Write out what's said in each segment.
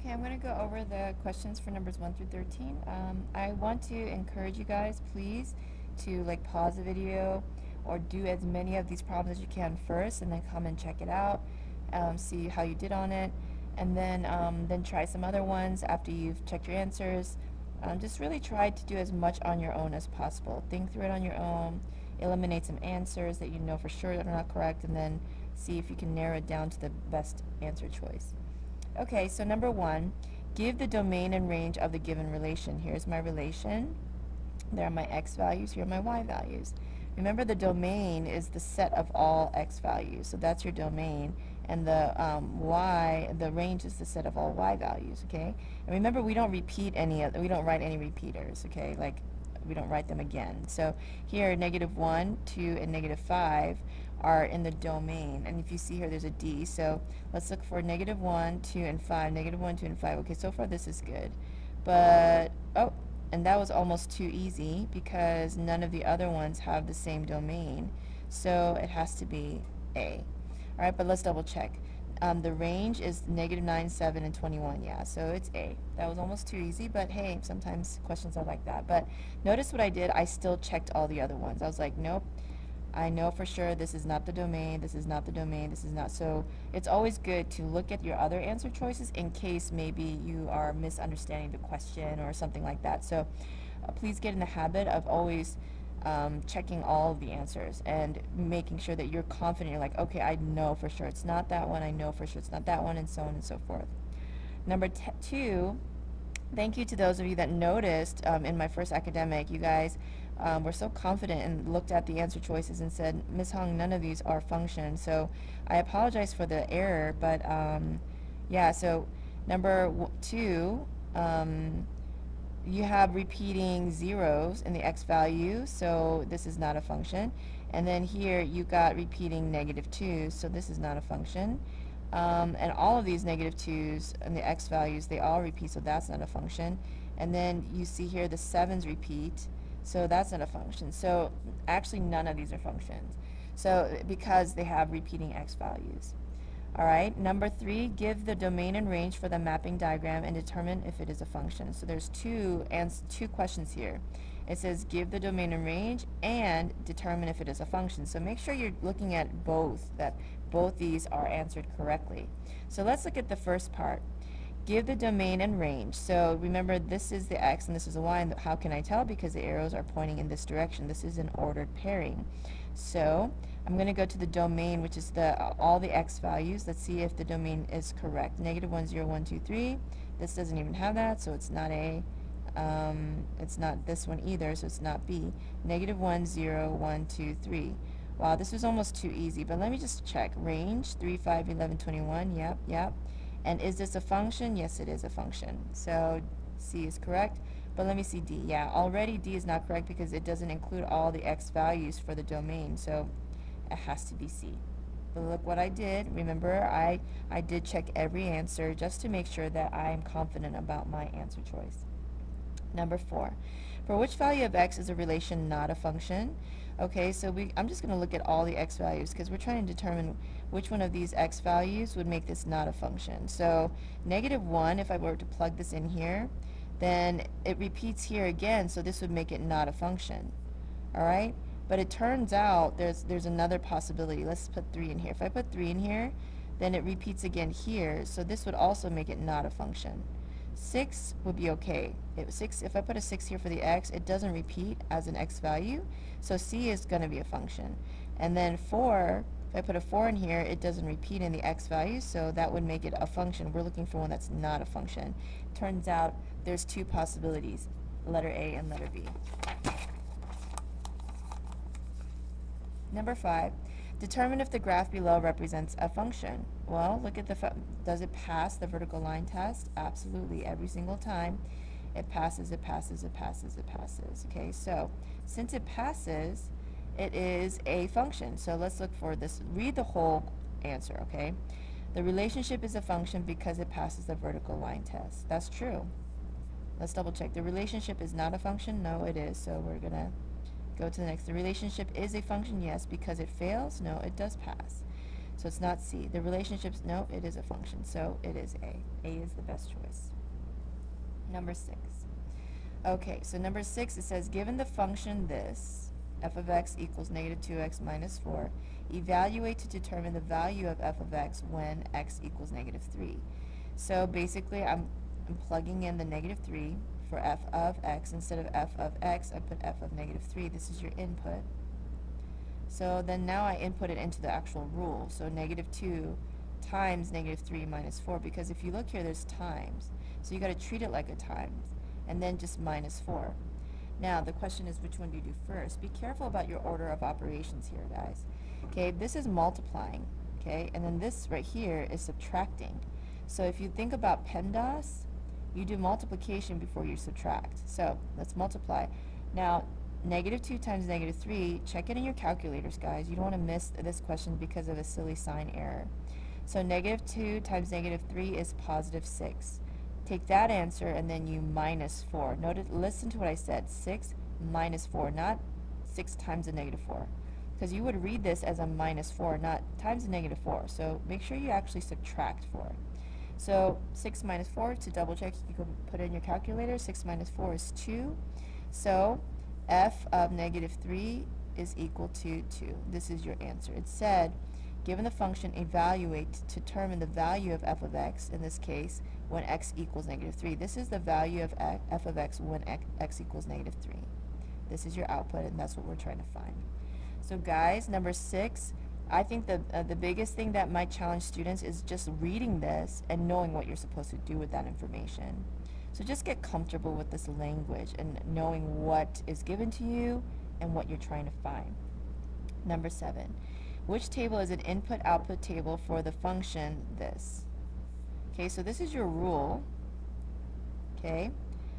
Okay, I'm going to go over the questions for numbers 1 through 13. I want to encourage you guys, please, to like pause the video or do as many of these problems as you can first, and then come and check it out, see how you did on it, and then try some other ones after you've checked your answers. Just really try to do as much on your own as possible. Think through it on your own, eliminate some answers that you know for sure that are not correct, and then see if you can narrow it down to the best answer choice. Okay, so number one, give the domain and range of the given relation. Here's my relation. There are my x values. Here are my y values. Remember, the domain is the set of all x values. So that's your domain. And the range is the set of all y values, okay? And remember, we don't write any repeaters, okay? Like, we don't write them again. So here, -1, 2, and -5 are in the domain. And if you see here, there's a D. So let's look for -1, 2, and 5. -1, 2, and 5. Okay, so far this is good. But, oh, and that was almost too easy because none of the other ones have the same domain. So it has to be A. All right, but let's double check. The range is -9, 7, and 21. Yeah, so it's A. That was almost too easy, but hey, sometimes questions are like that. But notice what I did. I still checked all the other ones. I was like, nope, I know for sure this is not the domain, this is not the domain, this is not. So it's always good to look at your other answer choices in case maybe you are misunderstanding the question or something like that. So please get in the habit of always checking all of the answers and making sure that you're confident. You're like, okay, I know for sure it's not that one, I know for sure it's not that one, and so on and so forth. Number two, thank you to those of you that noticed in my first academic. You guys were so confident and looked at the answer choices and said, Ms. Hung, none of these are functions. So I apologize for the error, but yeah, so number two, you have repeating zeros in the x value, so this is not a function. And then here you got repeating -2, so this is not a function. And all of these -2's and the x values, they all repeat, so that's not a function. And then you see here the 7's repeat, so that's not a function. So actually none of these are functions. So because they have repeating x values. All right, number three, give the domain and range for the mapping diagram and determine if it is a function. So there's two questions here. It says give the domain and range and determine if it is a function. So make sure you're looking at both, that both these are answered correctly. So let's look at the first part. Give the domain and range. So remember, this is the x and this is the y. And how can I tell? Because the arrows are pointing in this direction. This is an ordered pairing. So I'm going to go to the domain, which is all the x values. Let's see if the domain is correct. -1, 0, 1, 2, 3. This doesn't even have that, so it's not A. It's not this one either, so it's not B. -1, 0, 1, 2, 3. Wow, this was almost too easy, but let me just check. Range, 3, 5, 11, 21. Yep, yep. And is this a function? Yes, it is a function. So C is correct. But let me see D. Yeah, already D is not correct because it doesn't include all the x values for the domain. So it has to be C. But look what I did. Remember, I did check every answer just to make sure that I am confident about my answer choice. Number four, for which value of x is a relation not a function? Okay, so I'm just going to look at all the x values because we're trying to determine which one of these x values would make this not a function. So -1, if I were to plug this in here, then it repeats here again, so this would make it not a function. All right? But it turns out there's another possibility. Let's put 3 in here. If I put 3 in here, then it repeats again here, so this would also make it not a function. 6 would be okay. If I put a 6 here for the x, it doesn't repeat as an x value, so C is going to be a function. And then 4, if I put a 4 in here, it doesn't repeat in the x value, so that would make it a function. We're looking for one that's not a function. Turns out there's two possibilities, letter A and letter B. Number 5, determine if the graph below represents a function. Well, look at does it pass the vertical line test? Absolutely, every single time. It passes, it passes, it passes, it passes. Okay, so since it passes, it is a function. So let's look for this. Read the whole answer, okay? The relationship is a function because it passes the vertical line test. That's true. Let's double check. The relationship is not a function? No, it is. So we're going to go to the next. The relationship is a function? Yes. Because it fails? No, it does pass. So it's not C. The relationships, no, it is a function, so it is A. A is the best choice. Number 6. Okay, so number 6, it says, given the function this, f of x equals negative 2x minus 4, evaluate to determine the value of f of x when x equals negative 3. So basically, I'm plugging in the negative 3 for f of x. Instead of f of x, I put f of negative 3. This is your input. So then now I input it into the actual rule. So negative 2 times negative 3 minus 4, because if you look here, there's times. So you got to treat it like a times, and then just minus 4. Now, the question is, which one do you do first? Be careful about your order of operations here, guys. Okay, this is multiplying, okay? And then this right here is subtracting. So if you think about PEMDAS, you do multiplication before you subtract. So let's multiply. Now, negative 2 times negative 3, check it in your calculators, guys. You don't want to miss this question because of a silly sign error. So negative 2 times negative 3 is positive 6. Take that answer and then you minus 4. Listen to what I said. 6 minus 4, not 6 times a negative 4. Because you would read this as a minus 4, not times a negative 4. So make sure you actually subtract 4. So 6 minus 4, to double check, you can put it in your calculator. 6 minus 4 is 2. So f of negative 3 is equal to 2. This is your answer. It said, given the function evaluate to determine the value of f of x, in this case, when x equals negative 3. This is the value of f of x when x equals negative 3. This is your output, and that's what we're trying to find. So guys, number 6, I think the biggest thing that might challenge students is just reading this and knowing what you're supposed to do with that information. So just get comfortable with this language and knowing what is given to you and what you're trying to find. Number 7, which table is an input-output table for the function this? Okay, so this is your rule. Okay,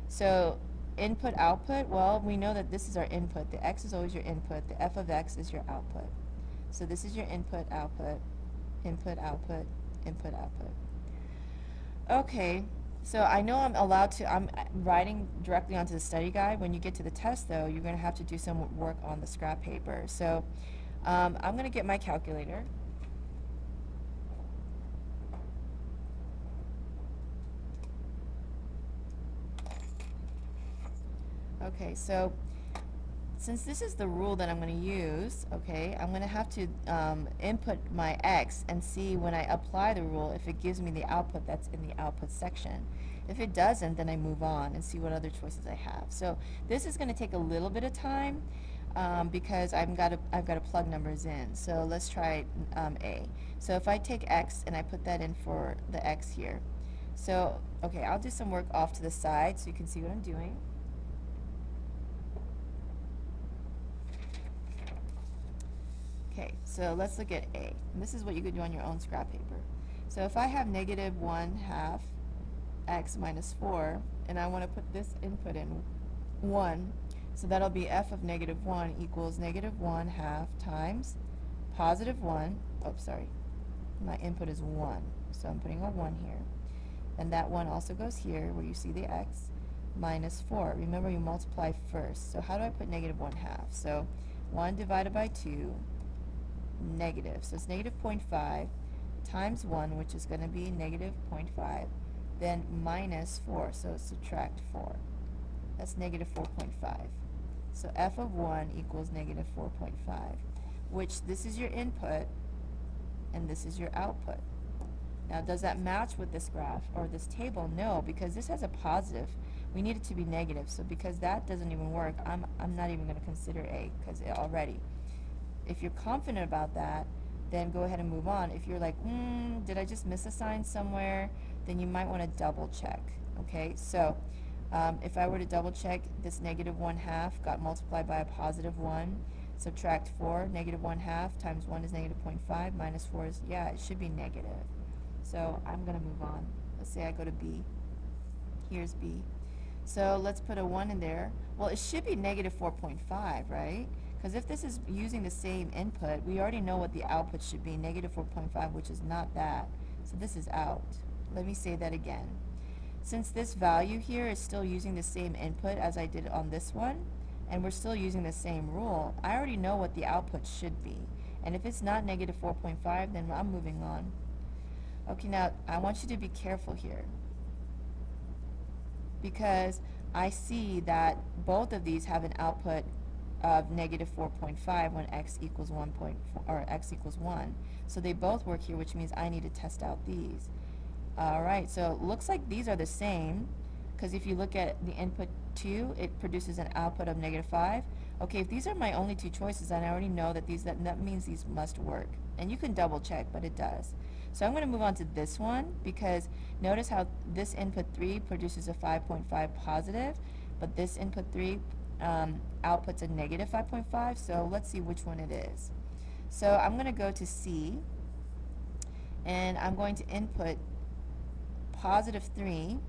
so input-output, well, we know that this is our input. The x is always your input. The f of x is your output. So this is your input-output, input-output, input-output. Okay, so I know I'm writing directly onto the study guide. When you get to the test, though, you're going to have to do some work on the scrap paper. So I'm going to get my calculator. Okay, so since this is the rule that I'm going to use, okay, I'm going to have to input my x and see when I apply the rule if it gives me the output that's in the output section. If it doesn't, then I move on and see what other choices I have. So this is going to take a little bit of time because I've got to plug numbers in. So let's try A. So if I take x and I put that in for the x here. So, okay, I'll do some work off to the side so you can see what I'm doing. Okay, so let's look at A. And this is what you could do on your own scrap paper. So if I have negative 1/2 x minus 4, and I want to put this input in 1, so that'll be f of negative 1 equals negative 1/2 times positive 1, oh, sorry, my input is 1, so I'm putting a 1 here. And that 1 also goes here, where you see the x, minus 4. Remember, you multiply first. So how do I put negative 1/2? So 1 divided by 2, negative. So it's negative 0.5 times 1, which is going to be negative 0.5, then minus 4, so subtract 4. That's negative 4.5. So f of 1 equals negative 4.5, which this is your input, and this is your output. Now, does that match with this graph or this table? No, because this has a positive. We need it to be negative. So because that doesn't even work, I'm not even going to consider A, because already. If you're confident about that, then go ahead and move on. If you're like, did I just miss a sign somewhere? Then you might want to double check. Okay, so if I were to double check, this negative 1/2 got multiplied by a positive 1. Subtract 4, negative 1/2 times 1 is negative 0.5, minus 4 is, yeah, it should be negative. So I'm going to move on. Let's say I go to B. Here's B. So let's put a 1 in there. Well, it should be negative 4.5, right? Because if this is using the same input, we already know what the output should be, negative 4.5, which is not that. So this is out. Let me say that again. Since this value here is still using the same input as I did on this one, and we're still using the same rule, I already know what the output should be. And if it's not negative 4.5, then I'm moving on. Okay, now I want you to be careful here, because I see that both of these have an output of negative 4.5 when x equals 1.4 or x equals 1. So they both work here, which means I need to test out these. Alright, so it looks like these are the same, because if you look at the input 2, it produces an output of negative 5. Okay, if these are my only two choices, then I already know that that means these must work. And you can double check, but it does. So I'm going to move on to this one, because notice how this input 3 produces a 5.5 positive, but this input 3 outputs a negative 5.5, so let's see which one it is. So I'm going to go to C, and I'm going to input positive 3,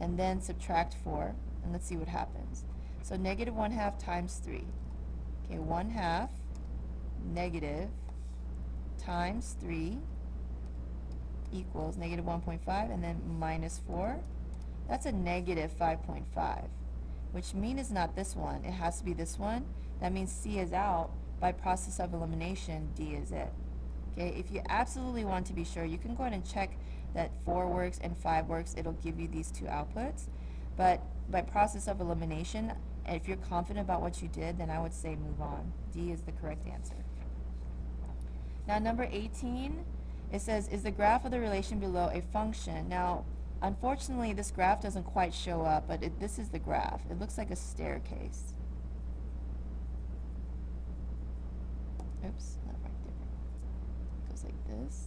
and then subtract 4, and let's see what happens. So negative 1/2 times 3. Okay, 1/2 negative times 3 equals negative 1.5, and then minus 4. That's a negative 5.5, which means it's not this one. It has to be this one. That means C is out. By process of elimination, D is it. Okay, if you absolutely want to be sure, you can go ahead and check that 4 works and 5 works. It'll give you these two outputs. But by process of elimination, and if you're confident about what you did, then I would say move on. D is the correct answer. Now number 18, it says, is the graph of the relation below a function? Now, unfortunately, this graph doesn't quite show up, but this is the graph. It looks like a staircase. Oops, not right there. It goes like this.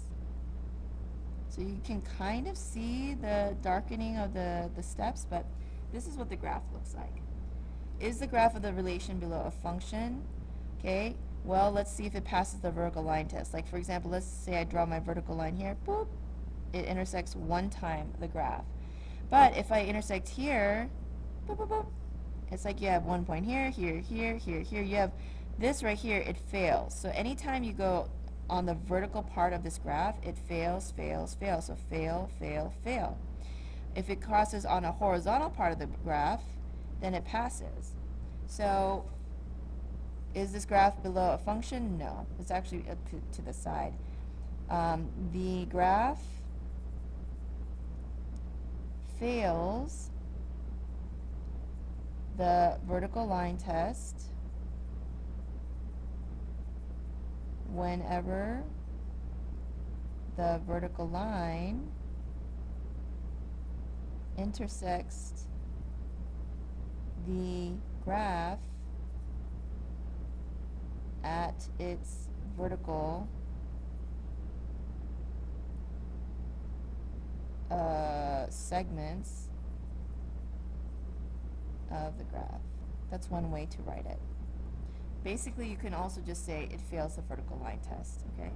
So you can kind of see the darkening of the steps, but this is what the graph looks like. Is the graph of the relation below a function? Okay, well, let's see if it passes the vertical line test. Like, for example, let's say I draw my vertical line here. Boop. It intersects one time the graph. But if I intersect here, boop, boop, boop, it's like you have 1 point here, here, here, here, here. You have this right here, it fails. So anytime you go on the vertical part of this graph, it fails, fails, fails. So fail, fail, fail. If it crosses on a horizontal part of the graph, then it passes. So is this graph below a function? No. It's actually up to the side. The graph fails the vertical line test whenever the vertical line intersects the graph at its vertical segments of the graph. That's one way to write it. Basically, you can also just say it fails the vertical line test, okay?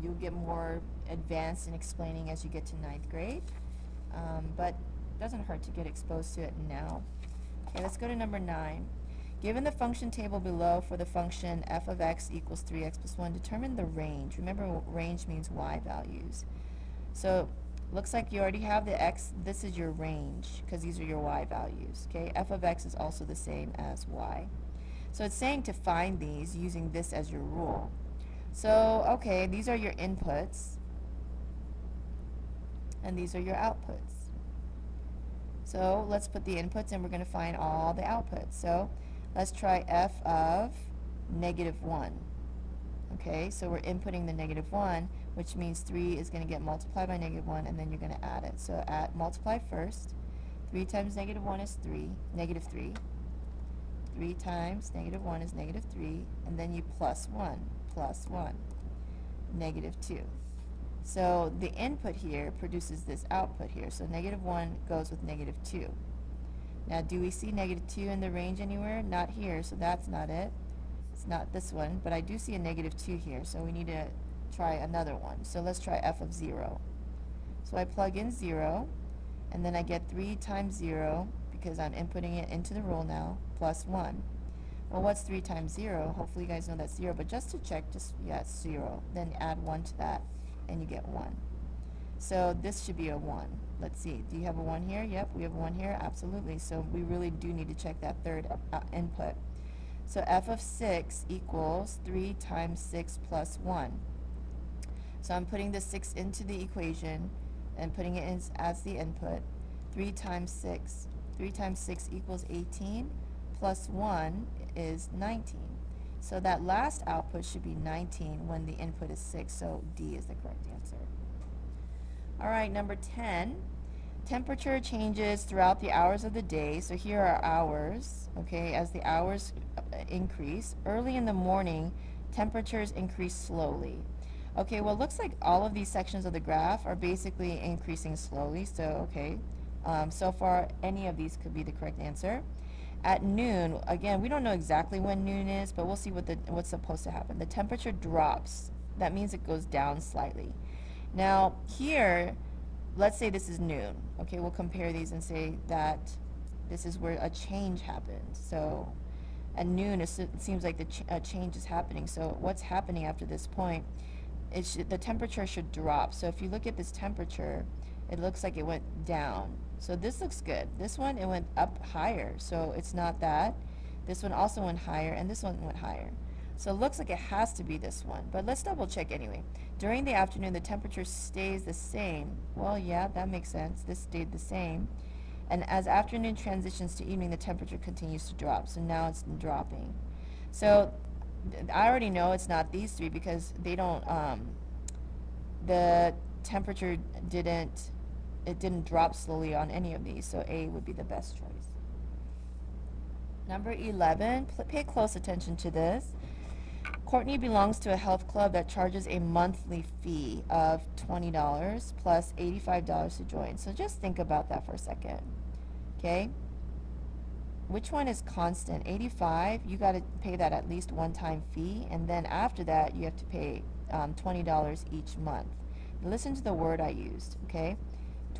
You'll get more advanced in explaining as you get to 9th grade, but it doesn't hurt to get exposed to it now. Okay, let's go to number 9. Given the function table below for the function f of x equals 3x plus 1, determine the range. Remember, range means y values. So, looks like you already have the x. This is your range, because these are your y values. Okay, f of x is also the same as y. So it's saying to find these using this as your rule. So, okay, these are your inputs, and these are your outputs. So let's put the inputs, and we're going to find all the outputs. So let's try f of negative 1. Okay, so we're inputting the negative 1, which means 3 is going to get multiplied by negative 1, and then you're going to add it. So multiply first. 3 times negative 1 is 3, negative 3. 3 times negative 1 is negative 3, and then you plus 1, negative 2. So the input here produces this output here. So negative 1 goes with negative 2. Now, do we see negative 2 in the range anywhere? Not here, so that's not it. It's not this one, but I do see a negative 2 here, so we need to try another one. So let's try f of 0. So I plug in 0, and then I get 3 times 0, because I'm inputting it into the rule now, plus 1. Well, what's 3 times 0? Hopefully you guys know that's 0, but just to check, yeah, it's 0. Then add 1 to that, and you get 1. So this should be a 1. Let's see, do you have a 1 here? Yep, we have a 1 here, absolutely. So we really do need to check that third input. So f of 6 equals 3 times 6 plus 1. So I'm putting the 6 into the equation and putting it in as the input. 3 times 6. 3 times 6 equals 18, plus 1 is 19. So that last output should be 19 when the input is 6, so D is the correct answer. All right, number 10. Temperature changes throughout the hours of the day. So here are hours, okay, as the hours increase. Early in the morning, temperatures increase slowly. Okay, well, it looks like all of these sections of the graph are basically increasing slowly. So, okay, so far, any of these could be the correct answer. At noon, again, we don't know exactly when noon is, but we'll see what's supposed to happen. The temperature drops. That means it goes down slightly. Now, here, let's say this is noon. Okay, we'll compare these and say that this is where a change happened. So at noon, it seems like a change is happening. So what's happening after this point? The temperature should drop. So if you look at this temperature, it looks like it went down. So this looks good. This one, it went up higher. So it's not that. This one also went higher, and this one went higher. So it looks like it has to be this one. But let's double check anyway. During the afternoon, the temperature stays the same. Well, yeah, that makes sense. This stayed the same. And as afternoon transitions to evening, the temperature continues to drop. So now it's dropping. So I already know it's not these three because they don't, the temperature didn't drop slowly on any of these, so A would be the best choice. Number 11, pay close attention to this. Courtney belongs to a health club that charges a monthly fee of $20 plus $85 to join. So just think about that for a second, okay? Which one is constant? 85, you got to pay that at least one-time fee, and then after that, you have to pay $20 each month. Listen to the word I used, okay?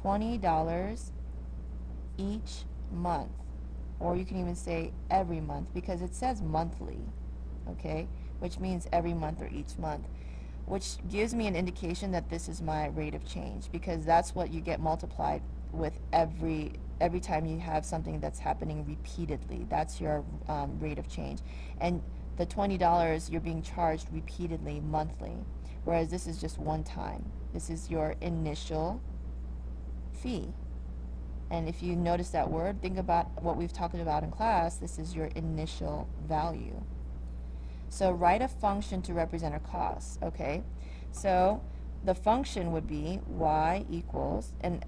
$20 each month, or you can even say every month because it says monthly, okay? Which means every month or each month, which gives me an indication that this is my rate of change because that's what you get multiplied with every time you have something that's happening repeatedly. That's your rate of change. And the $20 you're being charged repeatedly monthly, whereas this is just one time. This is your initial fee. And if you notice that word, think about what we've talked about in class. This is your initial value. So write a function to represent a cost, okay? So the function would be y equals, and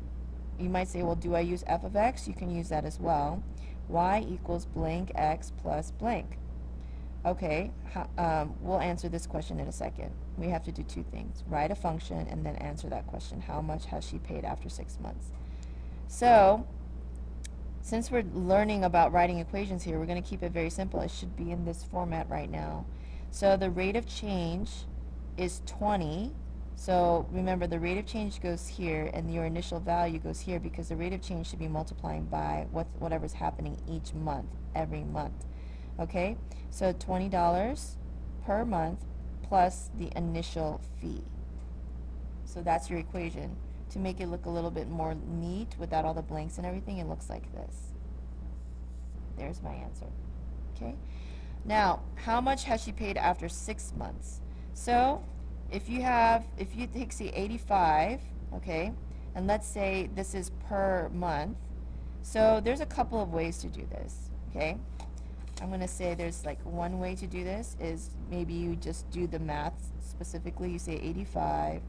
you might say, well, do I use f of x? You can use that as well. Y equals blank x plus blank. Okay, we'll answer this question in a second. We have to do two things. Write a function and then answer that question. How much has she paid after 6 months? So, since we're learning about writing equations here, we're going to keep it very simple. It should be in this format right now. So the rate of change is 20. So remember, the rate of change goes here, and your initial value goes here because the rate of change should be multiplying by whatever's happening each month, every month. Okay? So $20 per month plus the initial fee. So that's your equation. To make it look a little bit more neat without all the blanks and everything, it looks like this. There's my answer. Okay? Now, how much has she paid after 6 months? So, if you take, say, 85, okay, and let's say this is per month, so there's a couple of ways to do this, okay? I'm going to say there's like one way to do this is maybe you just do the math specifically. You say 85,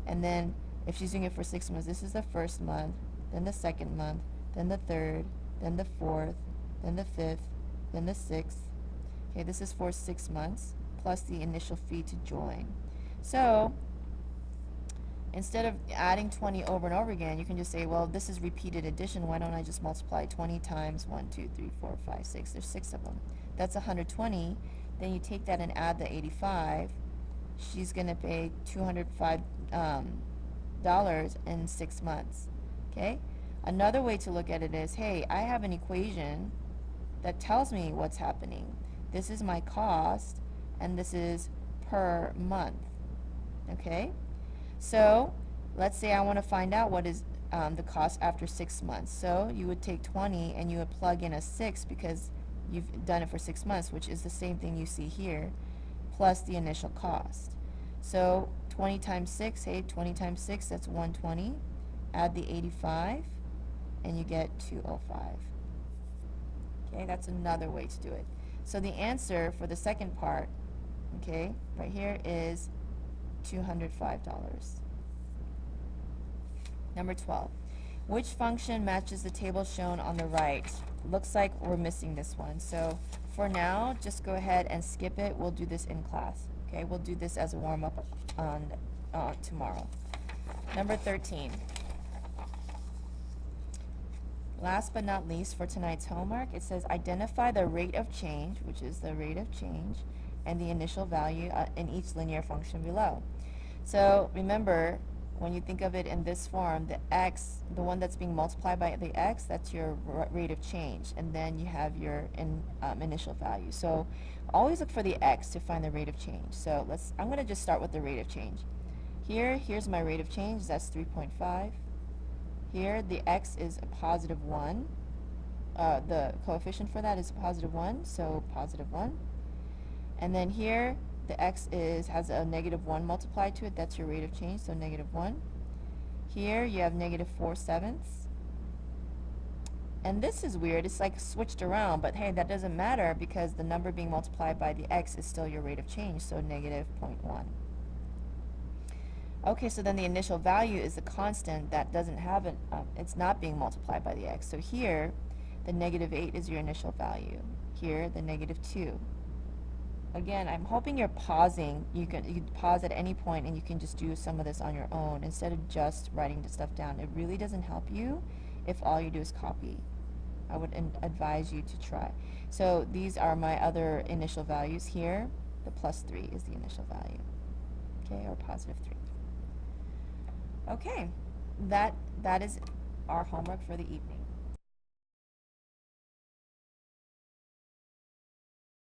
and then if she's doing it for 6 months, this is the first month, then the second month, then the third, then the fourth, then the fifth, then the sixth. Okay, this is for 6 months, plus the initial fee to join. So, instead of adding 20 over and over again, you can just say, well, this is repeated addition. Why don't I just multiply 20 times 1, 2, 3, 4, 5, 6. There's 6 of them. That's 120. Then you take that and add the 85. She's going to pay $205 in 6 months. Okay? Another way to look at it is, hey, I have an equation that tells me what's happening. This is my cost, and this is per month. Okay? So, let's say I want to find out what is the cost after 6 months. So, you would take 20 and you would plug in a 6 because you've done it for 6 months, which is the same thing you see here, plus the initial cost. So 20 times 6, hey, 20 times 6, that's 120. Add the 85, and you get 205. Okay, that's another way to do it. So the answer for the second part, okay, right here is $205. Number 12. Which function matches the table shown on the right? Looks like we're missing this one. So for now, just go ahead and skip it. We'll do this in class. Okay, we'll do this as a warm-up on tomorrow. Number 13. Last but not least for tonight's homework, it says identify the rate of change, which is the rate of change, and the initial value in each linear function below. So remember, when you think of it in this form, the x, the one that's being multiplied by the x, that's your rate of change, and then you have your initial value. So always look for the x to find the rate of change. So I'm going to just start with the rate of change. Here's my rate of change, that's 3.5. Here, the x is a positive 1. The coefficient for that is a positive 1, so positive 1. And then here, the x has a negative 1 multiplied to it. That's your rate of change, so negative 1. Here, you have negative 4/7. And this is weird. It's like switched around, but hey, that doesn't matter because the number being multiplied by the x is still your rate of change, so negative 0.1. Okay, so then the initial value is a constant that doesn't have it's not being multiplied by the x. So here, the negative 8 is your initial value. Here, the negative 2. Again, I'm hoping you're pausing. You can pause at any point and you can just do some of this on your own instead of just writing the stuff down. It really doesn't help you if all you do is copy. I would advise you to try. So these are my other initial values here. The plus 3 is the initial value, okay, or positive 3. Okay, that is our homework for the evening.